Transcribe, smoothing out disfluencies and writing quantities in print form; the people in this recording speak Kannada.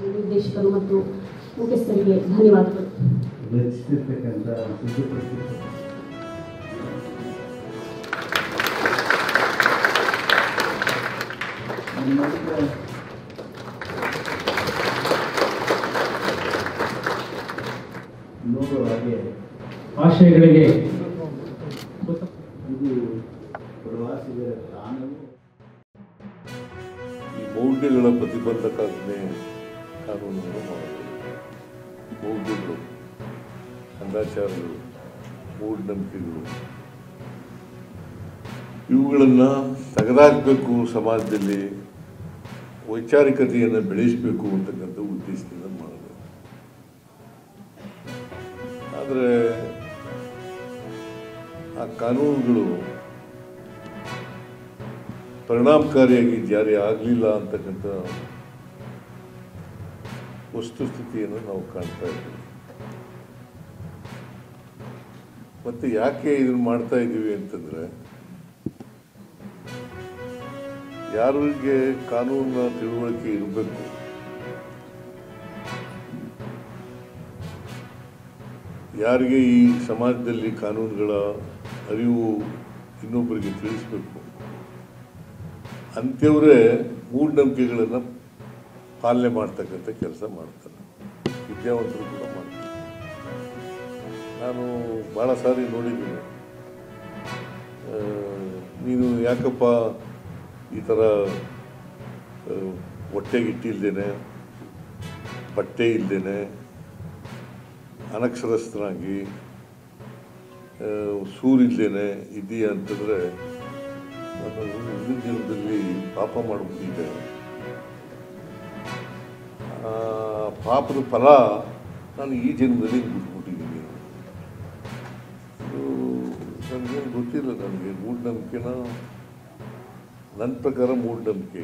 ನಿರ್ದೇಶಕರು ಮತ್ತು ಮುಖ್ಯಸ್ಥರಿಗೆ ಧನ್ಯವಾದಗಳು. ಆಶಯಗಳಿಗೆ ಈ ಮೌಢ್ಯಗಳ ಪ್ರತಿಬಂಧಕಾಜ್ಞೆ ಕಾನೂನನ್ನು ಮಾಡಬೇಕು. ಮೌಢ್ಯಗಳು, ಅಂದಾಚಾರಗಳು, ಮೂಢನಂಬಿಕೆಗಳು ಇವುಗಳನ್ನು ತೆಗೆದಾಕಬೇಕು, ಸಮಾಜದಲ್ಲಿ ವೈಚಾರಿಕತೆಯನ್ನು ಬೆಳೆಸಬೇಕು ಅಂತಕ್ಕಂಥ ಉದ್ದೇಶದಿಂದ ಮಾಡಬೇಕು. ಆದರೆ ಆ ಕಾನೂನುಗಳು ಪರಿಣಾಮಕಾರಿಯಾಗಿ ಜಾರಿ ಆಗಲಿಲ್ಲ ಅಂತಕ್ಕಂಥ ವಸ್ತುಸ್ಥಿತಿಯನ್ನು ನಾವು ಕಾಣ್ತಾ ಇದ್ದೀವಿ. ಮತ್ತು ಯಾಕೆ ಇದನ್ನು ಮಾಡ್ತಾ ಇದ್ದೀವಿ ಅಂತಂದರೆ, ಯಾರಿಗೆ ಕಾನೂನಿನ ತಿಳುವಳಿಕೆ ಇರಬೇಕು, ಯಾರಿಗೆ ಈ ಸಮಾಜದಲ್ಲಿ ಕಾನೂನುಗಳ ಅರಿವು ಇನ್ನೊಬ್ಬರಿಗೆ ತಿಳಿಸಬೇಕು, ಅಂಥವರೇ ಮೂಢನಂಬಿಕೆಗಳನ್ನು ಪಾಲನೆ ಮಾಡ್ತಕ್ಕಂಥ ಕೆಲಸ ಮಾಡ್ತಾರೆ. ವಿದ್ಯಾವಂತರು ಕೂಡ ಮಾಡ್ತಾರೆ. ನಾನು ಭಾಳ ಸಾರಿ ನೋಡಿದ್ದೀನಿ, ನೀನು ಯಾಕಪ್ಪ ಈ ಥರ ಹೊಟ್ಟೆಗಿಟ್ಟಿಲ್ದೇನೆ, ಬಟ್ಟೆ ಇಲ್ಲದೇನೆ, ಅನಕ್ಷರಸ್ಥನಾಗಿ, ಸೂರಿಲ್ದೇನೆ ಇದೆಯಾ ಅಂತಂದರೆ, ನಾನು ಹಿಂದಿನ ಜನ್ಮದಲ್ಲಿ ಪಾಪ ಮಾಡಿಬಿಟ್ಟಿದ್ದೆ. ಪಾಪದ ಫಲ ನಾನು ಈ ಜನ್ಮದಲ್ಲಿ ಬಿಟ್ಬಿಟ್ಟಿದ್ದೀನಿ. ನನಗೇನು ಗೊತ್ತಿಲ್ಲ. ನನಗೆ ಮೂಢನಂಬಿಕೆನ, ನನ್ನ ಪ್ರಕಾರ ಮೂಢನಂಬಿಕೆ